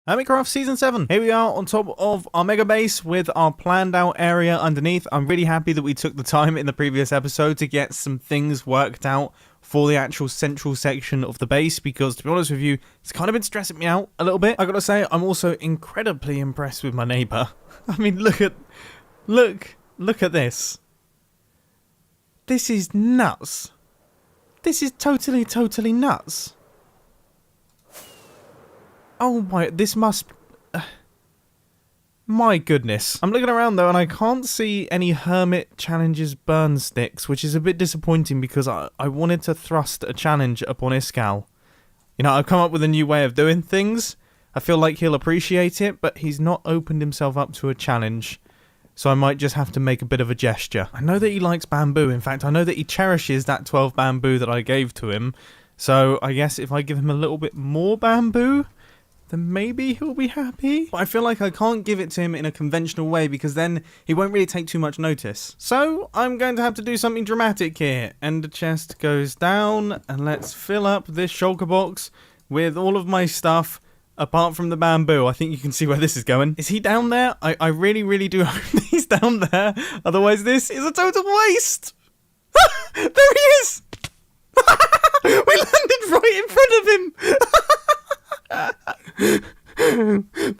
Hermitcraft Season 7. Here we are on top of our mega base with our planned out area underneath. I'm really happy that we took the time in the previous episode to get some things worked out for the actual central section of the base, because to be honest with you, it's kind of been stressing me out a little bit. I gotta say, I'm also incredibly impressed with my neighbour. I mean, look at this. This is nuts. This is totally nuts. Oh my, this must... my goodness. I'm looking around though and I can't see any Hermit Challenges burn sticks, which is a bit disappointing because I wanted to thrust a challenge upon Iskall. You know, I've come up with a new way of doing things. I feel like he'll appreciate it, but he's not opened himself up to a challenge. So I might just have to make a bit of a gesture. I know that he likes bamboo. In fact, I know that he cherishes that 12 bamboo that I gave to him. So I guess if I give him a little bit more bamboo, then maybe he'll be happy. But I feel like I can't give it to him in a conventional way because then he won't really take too much notice. So I'm going to have to do something dramatic here. And the chest goes down and let's fill up this shulker box with all of my stuff apart from the bamboo. I think you can see where this is going. Is he down there? I really do hope he's down there. Otherwise this is a total waste. There he is. We landed right in front of him.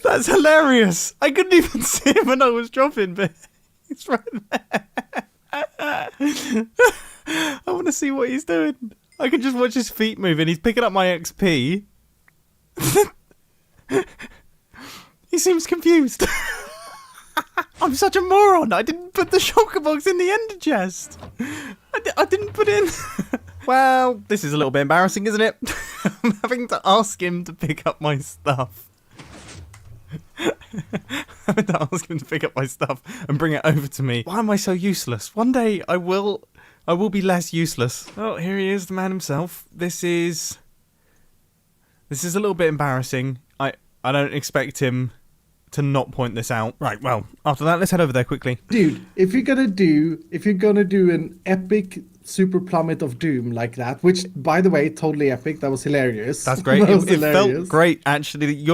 That's hilarious. I couldn't even see him when I was dropping, but he's right there. I want to see what he's doing. I can just watch his feet moving. He's picking up my XP. He seems confused. I'm such a moron. I didn't put the shulker box in the ender chest. I didn't put in... Well, this is a little bit embarrassing, isn't it? I'm having to ask him to pick up my stuff. Having to ask him to pick up my stuff and bring it over to me. Why am I so useless? One day I will be less useless. Oh, here he is, the man himself. This is a little bit embarrassing. I don't expect him to not point this out. Right, well, after that, let's head over there quickly. Dude, if you're gonna do an epic super plummet of doom like that, which by the way, totally epic, that was hilarious. That's great. It felt great actually.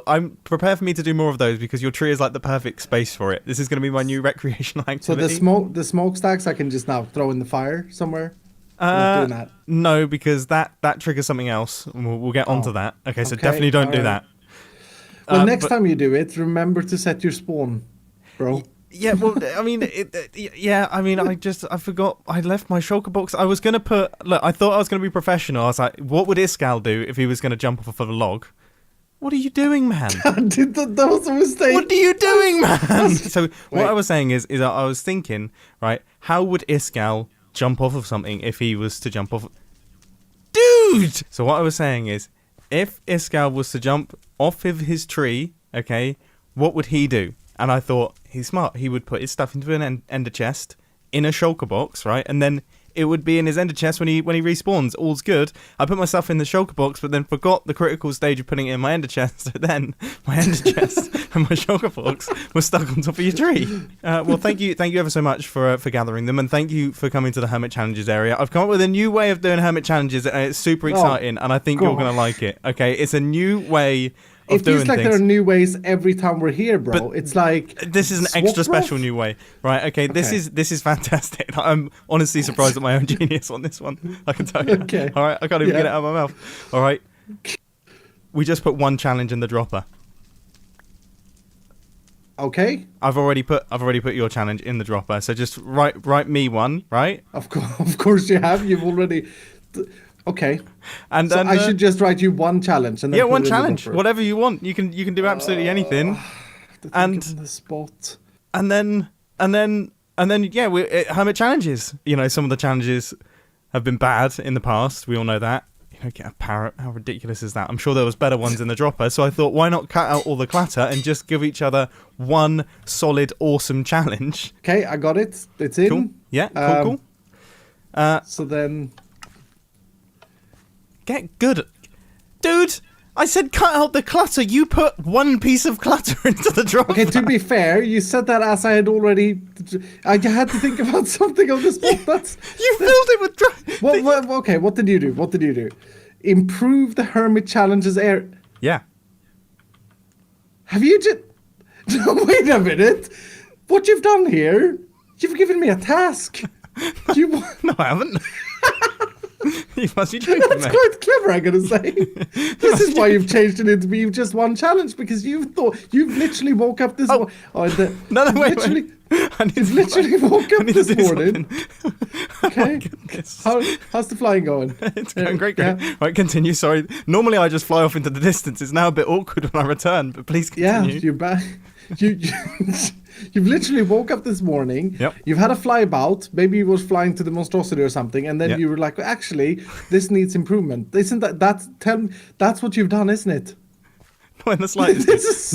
I'm prepared for me to do more of those because your tree is like the perfect space for it. This is going to be my new recreational activity. So the smokestacks I can just now throw in the fire somewhere. Doing that. No, because that triggers something else. We'll get onto that. Okay, so definitely don't do that. Well, next time you do it, remember to set your spawn, bro. Yeah, well, I mean, I forgot. I left my shulker box. I was going to put... Look, I thought I was going to be professional. I was like, what would Iskall do if he was going to jump off of a log? What are you doing, man? That was a mistake. What are you doing, man? So what I was saying is I was thinking, right, how would Iskall jump off of something if he was to jump off... Dude! So what I was saying is, if Iskall was to jump off of his tree, okay, what would he do? And I thought, he's smart. He would put his stuff into an ender chest in a shulker box, right? And then it would be in his ender chest when he respawns. All's good. I put my stuff in the shulker box, but then forgot the critical stage of putting it in my ender chest. So then my ender chest and my shulker box was stuck on top of your tree. Well, thank you ever so much for gathering them, and thank you for coming to the Hermit Challenges area. I've come up with a new way of doing Hermit Challenges, and it's super exciting, and I think you're going to like it. Okay, it's a new way. It feels like there are new ways every time we're here, bro. But it's like this is an extra special new way, right? Okay, this is fantastic. I'm honestly surprised at my own genius on this one. I can tell you. Okay. All right, I can't even get it out of my mouth. All right, we just put one challenge in the dropper. Okay. I've already put your challenge in the dropper. So just write me one, right? Of course you have. You've already. Okay, and so I should just write you one challenge, and then one challenge, whatever you want. You can do absolutely anything, and on the spot, and then yeah, Hermit Challenges. You know, some of the challenges have been bad in the past. We all know that. You know, get a parrot. How ridiculous is that? I'm sure there was better ones in the dropper. So I thought, why not cut out all the clutter and just give each other one solid, awesome challenge? Okay, I got it. It's in. Cool. Yeah. Cool. So then. Get good. Dude, I said cut out the clutter. You put one piece of clutter into the dropper. Okay, to be fair, you said that as I had already... I had to think about something on the spot. You filled it with... Okay, what did you do? Improve the Hermit Challenges area. Yeah. Have you just... Wait a minute. What you've done here, you've given me a task. You... No, I haven't. You must be joking, That's mate. quite clever, I'm gonna say. This is why you've changed it into you've just one challenge, because you've literally woke up this morning. No, wait. You've literally woke up this morning. Okay. Oh, How's the flying going? it's going great. Right, continue. Sorry. Normally I just fly off into the distance. It's now a bit awkward when I return, but please continue. Yeah, you're back. You've literally woke up this morning. Yep. You've had a flyabout. Maybe you was flying to the monstrosity or something, and then Yep. you were like, actually, this needs improvement. Isn't that's what you've done, isn't it? Not in the slightest. This is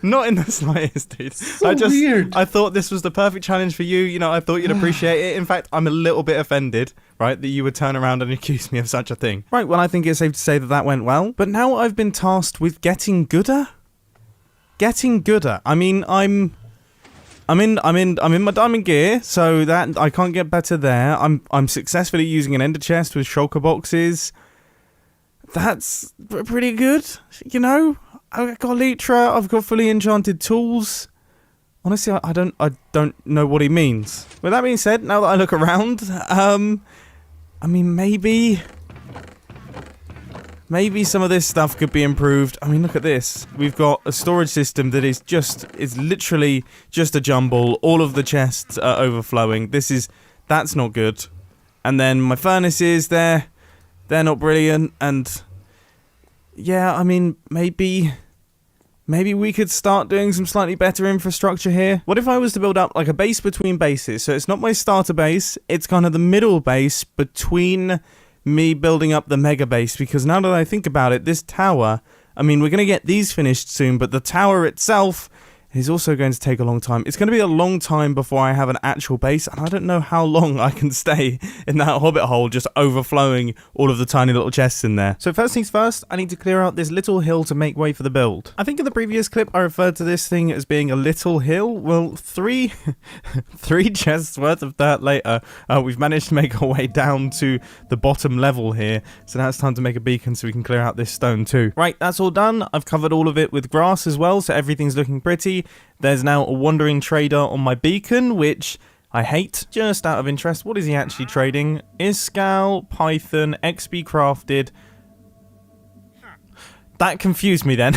not in the slightest, dude. so weird. I thought this was the perfect challenge for you. You know, I thought you'd appreciate it. In fact, I'm a little bit offended, right, that you would turn around and accuse me of such a thing. Right, well, I think it's safe to say that that went well. But now I've been tasked with getting gooder. Getting gooder. I mean, I'm in my diamond gear, so that I can't get better there. I'm successfully using an ender chest with shulker boxes. That's pretty good, you know. I've got Elytra, I've got fully enchanted tools. Honestly, I don't know what he means. With that being said, now that I look around, I mean, maybe some of this stuff could be improved. I mean, look at this. We've got a storage system that is literally just a jumble. All of the chests are overflowing. That's not good. And then my furnaces, they're not brilliant. And yeah, I mean, maybe we could start doing some slightly better infrastructure here. What if I was to build up like a base between bases? So it's not my starter base. It's kind of the middle base between me building up the mega base, because now that I think about it, this tower, I mean, we're going to get these finished soon, but the tower itself is also going to take a long time. It's going to be a long time before I have an actual base, and I don't know how long I can stay in that hobbit hole just overflowing all of the tiny little chests in there. So first things first, I need to clear out this little hill to make way for the build. I think in the previous clip I referred to this thing as being a little hill. Well, three chests worth of dirt later, we've managed to make our way down to the bottom level here. So now it's time to make a beacon so we can clear out this stone too. Right, that's all done. I've covered all of it with grass as well, so everything's looking pretty. There's now a wandering trader on my beacon, which I hate. Just out of interest, what is he actually trading? Iscal, Python, XP crafted. That confused me then.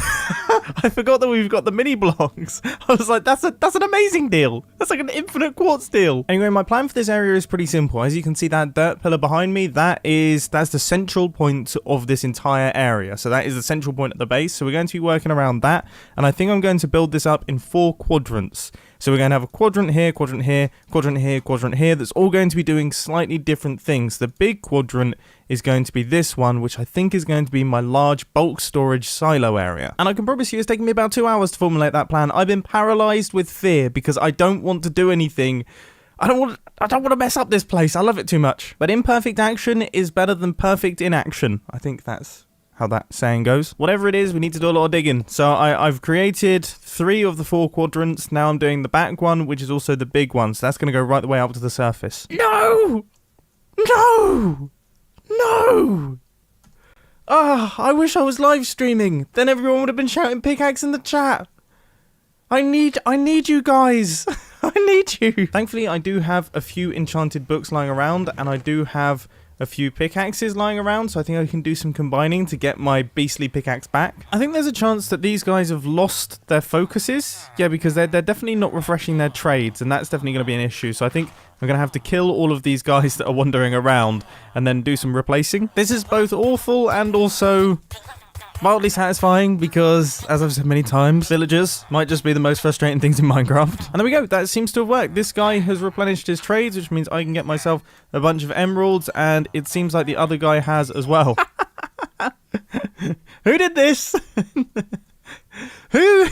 I forgot that we've got the mini blocks. I was like, that's an amazing deal. That's like an infinite quartz deal. Anyway, my plan for this area is pretty simple. As you can see, that dirt pillar behind me, that's the central point of this entire area. So that is the central point at the base. So we're going to be working around that. And I think I'm going to build this up in 4 quadrants. So we're going to have a quadrant here, quadrant here, quadrant here, quadrant here. That's all going to be doing slightly different things. The big quadrant is going to be this one, which I think is going to be my large bulk storage silo area. And I can promise you it's taken me about 2 hours to formulate that plan. I've been paralyzed with fear because I don't want to do anything. I don't want to mess up this place. I love it too much. But imperfect action is better than perfect inaction. I think that's how that saying goes. Whatever it is, we need to do a lot of digging. So I've created 3 of the 4 quadrants. Now I'm doing the back one, which is also the big one. So that's going to go right the way up to the surface. No! No! No! Ah, I wish I was live streaming. Then everyone would have been shouting pickaxe in the chat. I need you guys. I need you. Thankfully, I do have a few enchanted books lying around, and I do have a few pickaxes lying around, so I think I can do some combining to get my beastly pickaxe back. I think there's a chance that these guys have lost their focuses. Yeah, because they're definitely not refreshing their trades, and that's definitely going to be an issue. So I think I'm going to have to kill all of these guys that are wandering around and then do some replacing. This is both awful and also mildly satisfying because, as I've said many times, villagers might just be the most frustrating things in Minecraft. And there we go, that seems to have worked. This guy has replenished his trades, which means I can get myself a bunch of emeralds, and it seems like the other guy has as well. Who did this? Who's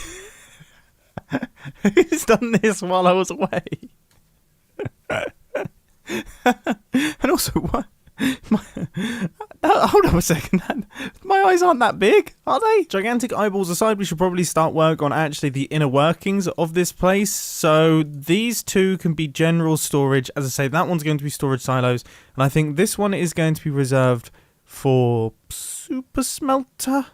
done this while I was away? And also, what? Hold on a second. My eyes aren't that big, are they? Gigantic eyeballs aside, we should probably start work on actually the inner workings of this place. So these 2 can be general storage. As I say, that one's going to be storage silos. And I think this one is going to be reserved for super smelter.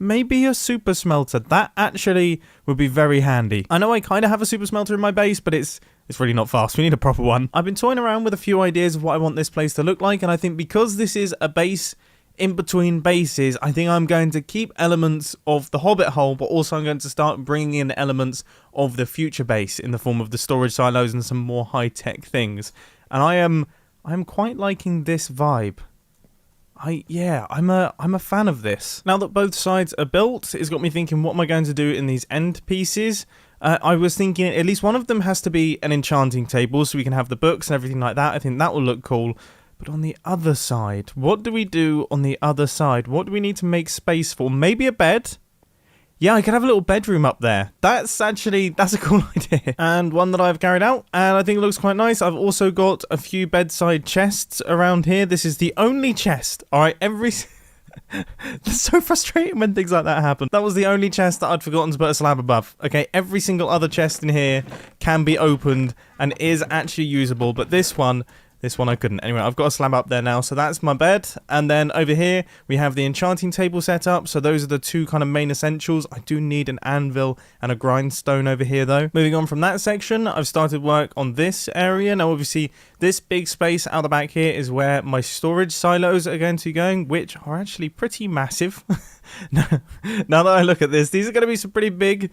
maybe a super smelter. That actually would be very handy. I know I kind of have a super smelter in my base, but it's really not fast. We need a proper one. I've been toying around with a few ideas of what I want this place to look like, and I think because this is a base in between bases, I think I'm going to keep elements of the Hobbit hole, but also I'm going to start bringing in elements of the future base in the form of the storage silos and some more high-tech things. And I'm quite liking this vibe. I'm a fan of this. Now that both sides are built, it's got me thinking, what am I going to do in these end pieces? I was thinking at least one of them has to be an enchanting table so we can have the books and everything like that. I think that will look cool. But on the other side, what do we do on the other side? What do we need to make space for? Maybe a bed? Yeah, I could have a little bedroom up there. That's a cool idea. And one that I've carried out, and I think it looks quite nice. I've also got a few bedside chests around here. This is the only chest. All right, It's so frustrating when things like that happen. That was the only chest that I'd forgotten to put a slab above. Okay, every single other chest in here can be opened and is actually usable, but this one I couldn't. Anyway, I've got a slab up there now, so that's my bed. And then over here, we have the enchanting table set up. So those are the two kind of main essentials. I do need an anvil and a grindstone over here, though. Moving on from that section, I've started work on this area. Now, obviously, this big space out the back here is where my storage silos are going to be going, which are actually pretty massive. Now that I look at this, these are going to be some pretty big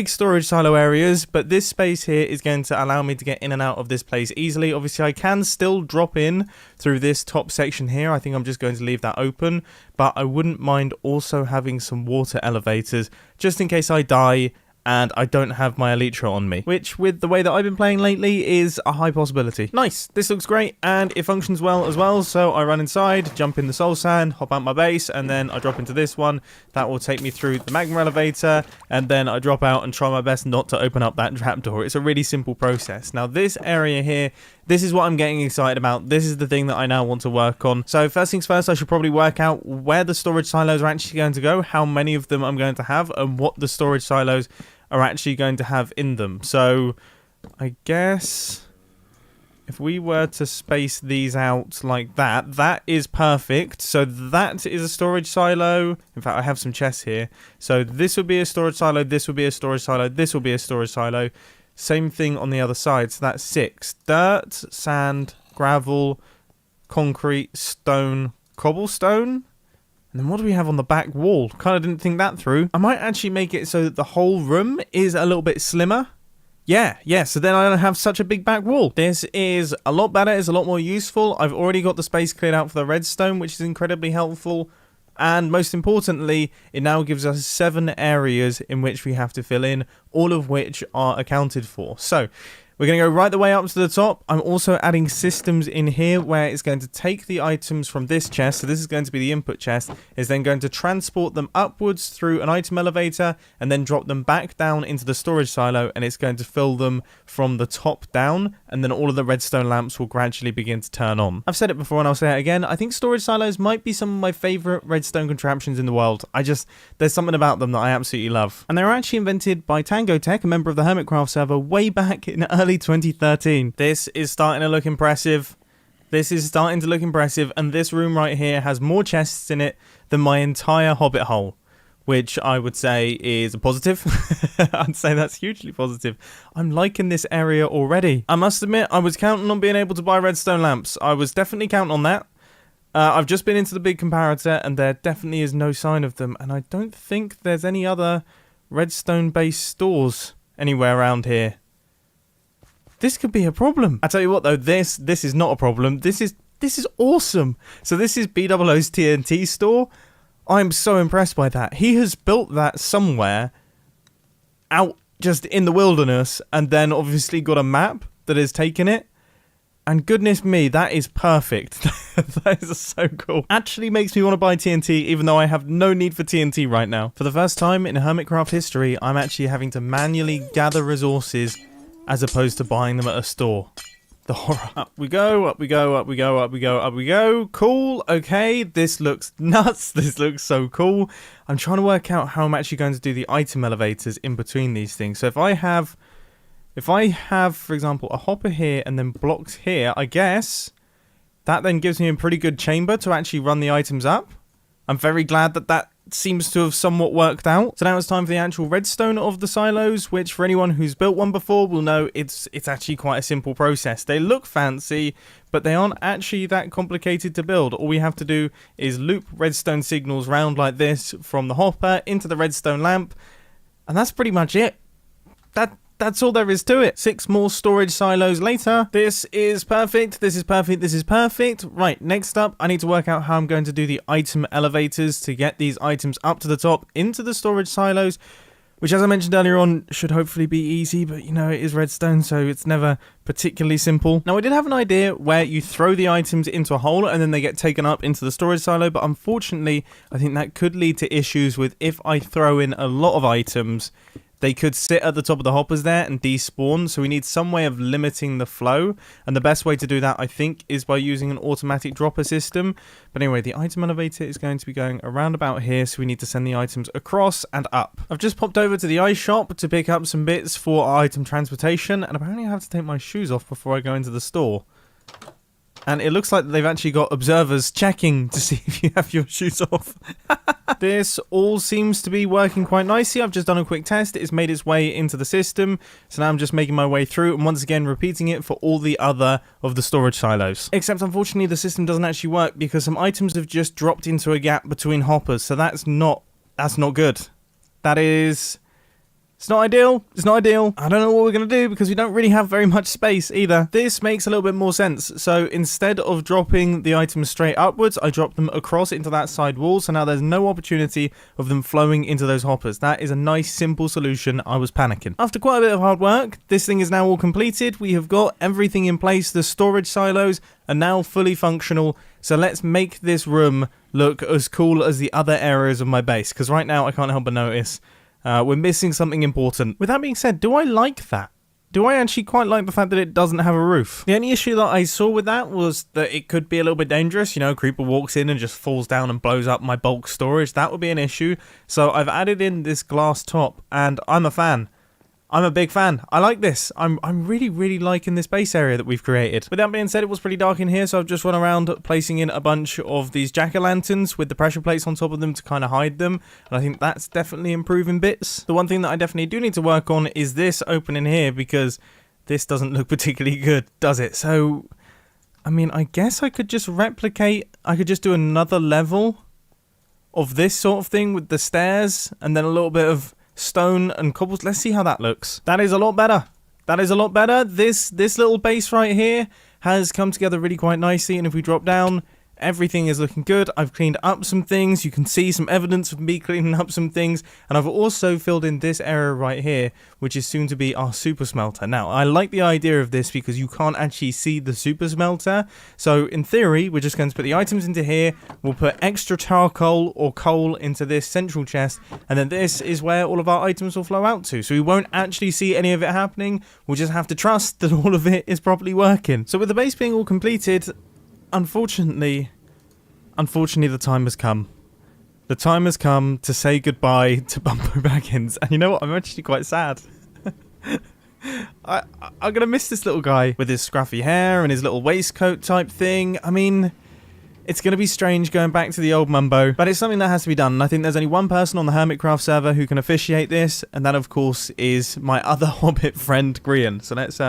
storage silo areas, but this space here is going to allow me to get in and out of this place easily. Obviously, I can still drop in through this top section here. I think I'm just going to leave that open, but I wouldn't mind also having some water elevators just in case I die and I don't have my elytra on me, which with the way that I've been playing lately is a high possibility. Nice, this looks great, and it functions well as well. So I run inside, jump in the soul sand, hop out my base, and then I drop into this one. That will take me through the magma elevator, and then I drop out and try my best not to open up that trapdoor. It's a really simple process. Now this area here, this is what I'm getting excited about. This is the thing that I now want to work on. So first things first, I should probably work out where the storage silos are actually going to go, how many of them I'm going to have, and what the storage silos are actually going to have in them. So I guess if we were to space these out like that, that is perfect. So that is a storage silo. In fact, I have some chests here. So this would be a storage silo, this would be a storage silo, this will be a storage silo. Same thing on the other side. So that's 6. Dirt, sand, gravel, concrete, stone, cobblestone. And then what do we have on the back wall? Kind of didn't think that through. I might actually make it so that the whole room is a little bit slimmer. Yeah, so then I don't have such a big back wall. This is a lot better, it's a lot more useful. I've already got the space cleared out for the redstone, which is incredibly helpful. And most importantly, it now gives us 7 areas in which we have to fill in, all of which are accounted for. So we're going to go right the way up to the top. I'm also adding systems in here where it's going to take the items from this chest. So this is going to be the input chest. It's then going to transport them upwards through an item elevator and then drop them back down into the storage silo. And it's going to fill them from the top down. And then all of the redstone lamps will gradually begin to turn on. I've said it before and I'll say it again. I think storage silos might be some of my favorite redstone contraptions in the world. There's something about them that I absolutely love. And they were actually invented by Tango Tech, a member of the Hermitcraft server, way back in early 2013. This is starting to look impressive. And this room right here has more chests in it than my entire Hobbit hole, which I would say is a positive. I'd say that's hugely positive. I'm liking this area already. I must admit, I was counting on being able to buy redstone lamps. I was definitely counting on that. I've just been into the big comparator and there definitely is no sign of them. And I don't think there's any other redstone-based stores anywhere around here. This could be a problem. I tell you what though, this is not a problem. This is awesome. So this is BUMBO's TNT store. I'm so impressed by that. He has built that somewhere out just in the wilderness and then obviously got a map that has taken it. And goodness me, that is perfect. That is so cool. Actually makes me want to buy TNT, even though I have no need for TNT right now. For the first time in Hermitcraft history, I'm actually having to manually gather resources as opposed to buying them at a store. The horror. Up we go, up we go, up we go, up we go, up we go. Cool. Okay, this looks nuts. This looks so cool. I'm trying to work out how I'm actually going to do the item elevators in between these things. So if I have, for example, a hopper here and then blocks here, I guess that then gives me a pretty good chamber to actually run the items up. I'm very glad that seems to have somewhat worked out. So now it's time for the actual redstone of the silos, which for anyone who's built one before will know it's actually quite a simple process. They look fancy, but they aren't actually that complicated to build. All we have to do is loop redstone signals round like this from the hopper into the redstone lamp, and that's pretty much it. That's all there is to it. 6 more storage silos later. This is perfect. This is perfect. This is perfect. Right, next up, I need to work out how I'm going to do the item elevators to get these items up to the top into the storage silos, which, as I mentioned earlier on, should hopefully be easy, but, you know, it is redstone, so it's never particularly simple. Now, I did have an idea where you throw the items into a hole and then they get taken up into the storage silo, but unfortunately, I think that could lead to issues with if I throw in a lot of items, they could sit at the top of the hoppers there and despawn, so we need some way of limiting the flow, and the best way to do that, I think, is by using an automatic dropper system. But anyway, the item elevator is going to be going around about here, so we need to send the items across and up. I've just popped over to the ice shop to pick up some bits for our item transportation, and apparently I have to take my shoes off before I go into the store. And it looks like they've actually got observers checking to see if you have your shoes off. This all seems to be working quite nicely. I've just done a quick test. It's made its way into the system. So now I'm just making my way through and once again repeating it for all the other of the storage silos. Except unfortunately the system doesn't actually work because some items have just dropped into a gap between hoppers. So that's not good. That is... It's not ideal. It's not ideal. I don't know what we're going to do because we don't really have very much space either. This makes a little bit more sense. So instead of dropping the items straight upwards, I drop them across into that side wall. So now there's no opportunity of them flowing into those hoppers. That is a nice, simple solution. I was panicking. After quite a bit of hard work, this thing is now all completed. We have got everything in place. The storage silos are now fully functional. So let's make this room look as cool as the other areas of my base. Because right now I can't help but notice we're missing something important. With that being said, do I like that? Do I actually quite like the fact that it doesn't have a roof? The only issue that I saw with that was that it could be a little bit dangerous. You know, a creeper walks in and just falls down and blows up my bulk storage. That would be an issue. So I've added in this glass top and I'm a fan. I'm a big fan. I like this. I'm really, really liking this base area that we've created. With that being said, it was pretty dark in here, so I've just run around placing in a bunch of these jack-o'-lanterns with the pressure plates on top of them to kind of hide them, and I think that's definitely improving bits. The one thing that I definitely do need to work on is this opening here, because this doesn't look particularly good, does it? So, I mean, I guess I could just do another level of this sort of thing with the stairs, and then a little bit of stone and cobbles. Let's see how that looks. That is a lot better. That is a lot better. This little base right here has come together really quite nicely, and if we drop down, everything is looking good. I've cleaned up some things. You can see some evidence of me cleaning up some things. And I've also filled in this area right here, which is soon to be our super smelter. Now, I like the idea of this because you can't actually see the super smelter. So in theory, we're just going to put the items into here. We'll put extra charcoal or coal into this central chest. And then this is where all of our items will flow out to. So we won't actually see any of it happening. We'll just have to trust that all of it is properly working. So with the base being all completed, Unfortunately, the time has come. The time has come to say goodbye to BUMBO BAGGINS. And you know what? I'm actually quite sad. I'm going to miss this little guy with his scruffy hair and his little waistcoat type thing. I mean, it's going to be strange going back to the old Mumbo, but it's something that has to be done. And I think there's only one person on the Hermitcraft server who can officiate this, and that, of course, is my other Hobbit friend, Grian. So let's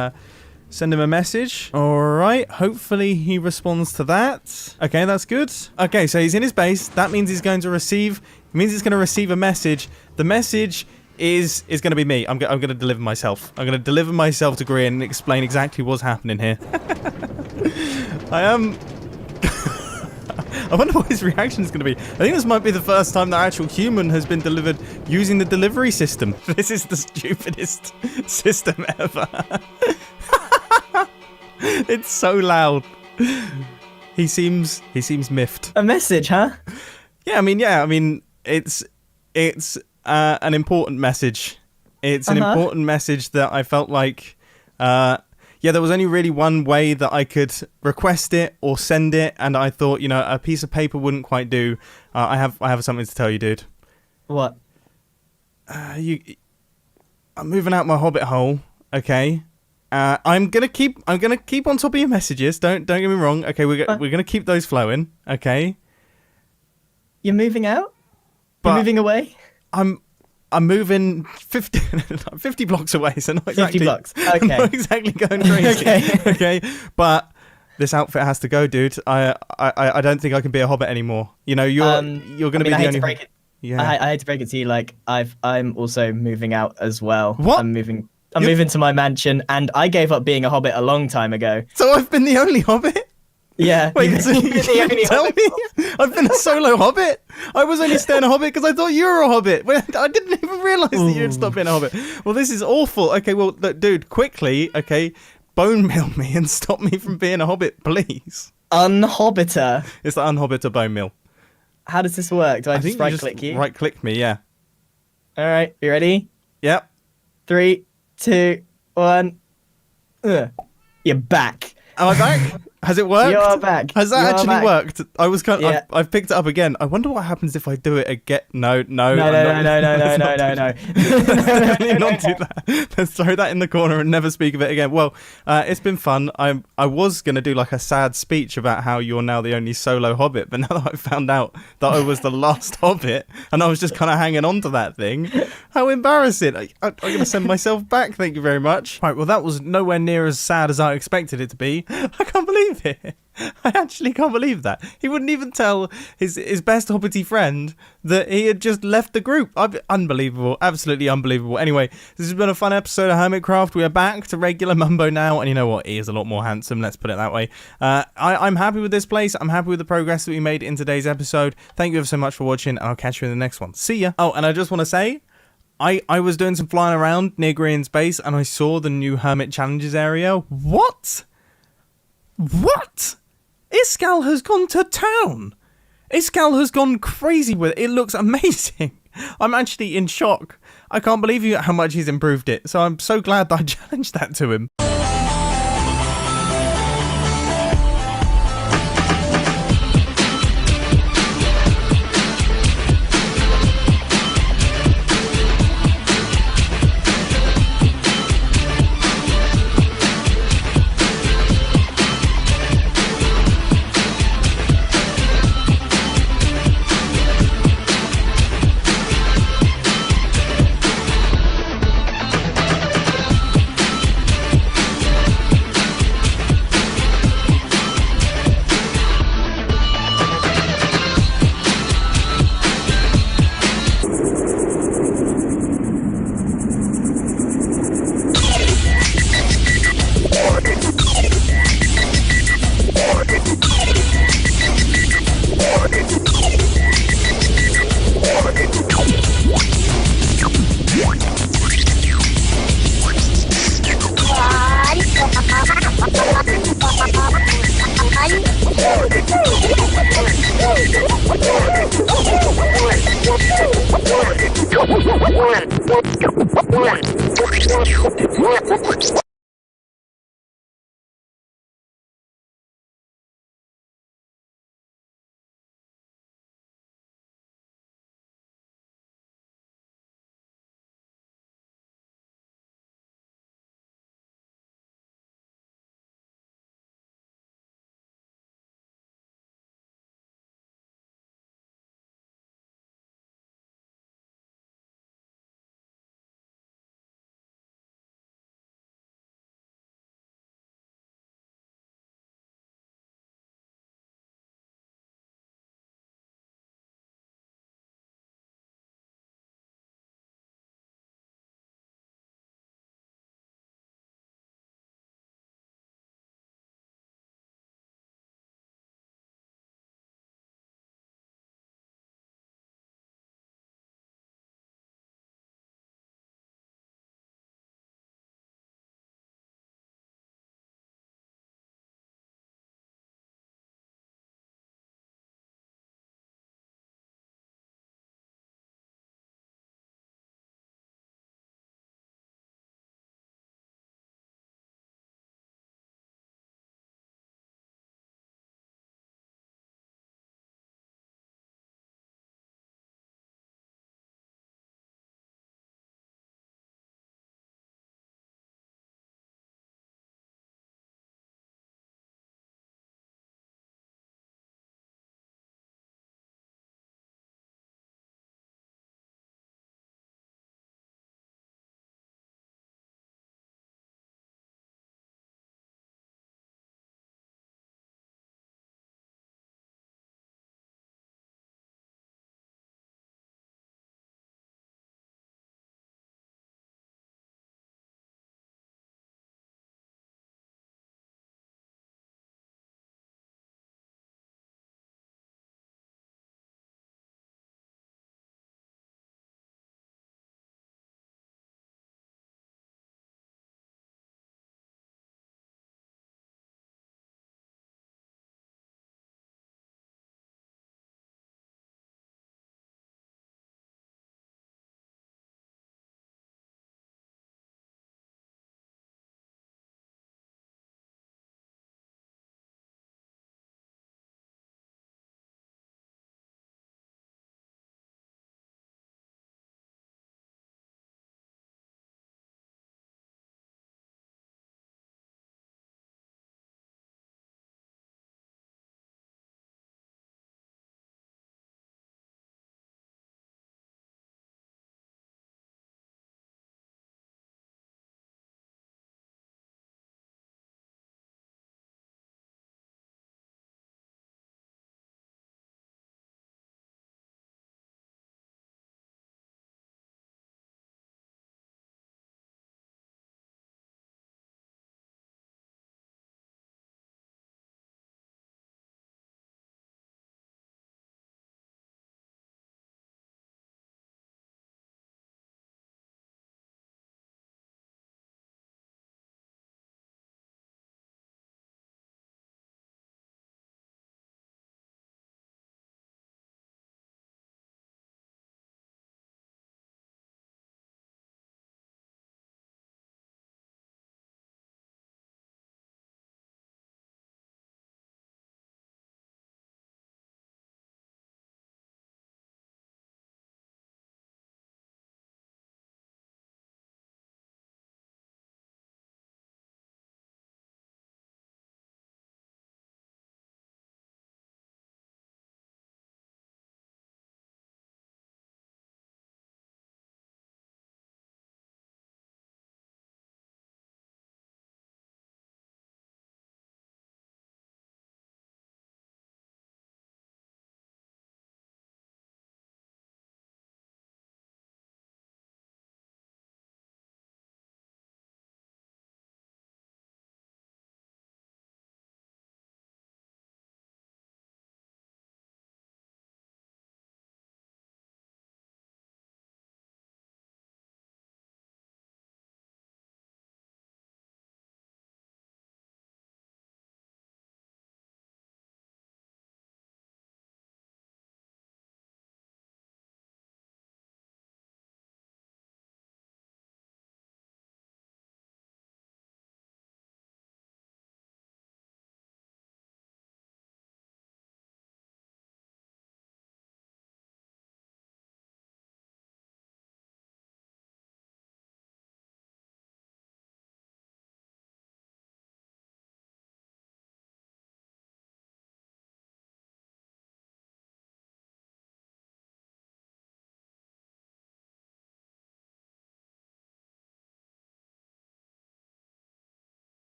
send him a message. Alright, hopefully he responds to that. Okay, that's good. Okay, so he's in his base. That means he's going to receive... It means he's going to receive a message. The message is going to be me. I'm going to deliver myself. I'm going to deliver myself to Grian and explain exactly what's happening here. I am... I wonder what his reaction is going to be. I think this might be the first time that actual human has been delivered using the delivery system. This is the stupidest system ever. It's so loud. He seems miffed. A message, huh? Yeah, I mean, it's an important message. It's an important message that I felt like, yeah, there was only really one way that I could request it or send it, and I thought, you know, a piece of paper wouldn't quite do. I have something to tell you, dude. What? I'm moving out my hobbit hole, okay? I'm gonna keep on top of your messages. Don't get me wrong. Okay, we're gonna keep those flowing. Okay. You're moving out? but moving away? I'm moving 50 blocks away, so not 50 exactly. blocks. I'm Okay. not exactly going crazy. Okay. Okay, but this outfit has to go, dude. I don't think I can be a hobbit anymore. You know, you're going to be I the hate only. to break it. Yeah. I hate to break it to you. Like I'm also moving out as well. What? I'm moving to my mansion, and I gave up being a hobbit a long time ago. So I've been the only hobbit. Yeah. Wait, so you didn't tell me? I've been a solo hobbit? I was only staying a hobbit because I thought you were a hobbit. I didn't even realise that you'd stopped being a hobbit. Well, this is awful. Okay, well, look, dude, quickly, okay, bone meal me and stop me from being a hobbit, please. Unhobbiter. It's the unhobbiter bone meal. How does this work? Do I just think right you click you? Right click me, yeah. All right, you ready? Yep. 3, 2, 1. You're back. Am I back? Has it worked? You're back. Has that You're actually back. worked? I was kind of, Yeah. I've picked it up again. I wonder what happens if I do it again. No. No. Let's not do that. Let's throw that in the corner and never speak of it again. Well, it's been fun. I was going to do like a sad speech about how you're now the only solo hobbit, but now that I've found out that I was the last hobbit and I was just kind of hanging on to that thing, how embarrassing. I'm going to send myself back. Thank you very much. Right, well, that was nowhere near as sad as I expected it to be. I can't believe it. I actually can't believe that. He wouldn't even tell his best hobbity friend that he had just left the group. Unbelievable. Absolutely unbelievable. Anyway, this has been a fun episode of Hermitcraft. We are back to regular Mumbo now, and you know what? He is a lot more handsome, let's put it that way. I'm happy with this place. I'm happy with the progress that we made in today's episode. Thank you ever so much for watching, and I'll catch you in the next one. See ya. Oh, and I just want to say, I was doing some flying around near Green's base, and I saw the new Hermit Challenges area. What? Iskall has gone to town. Iskall has gone crazy with it. It looks amazing. I'm actually in shock. I can't believe how much he's improved it. So I'm so glad that I challenged that to him.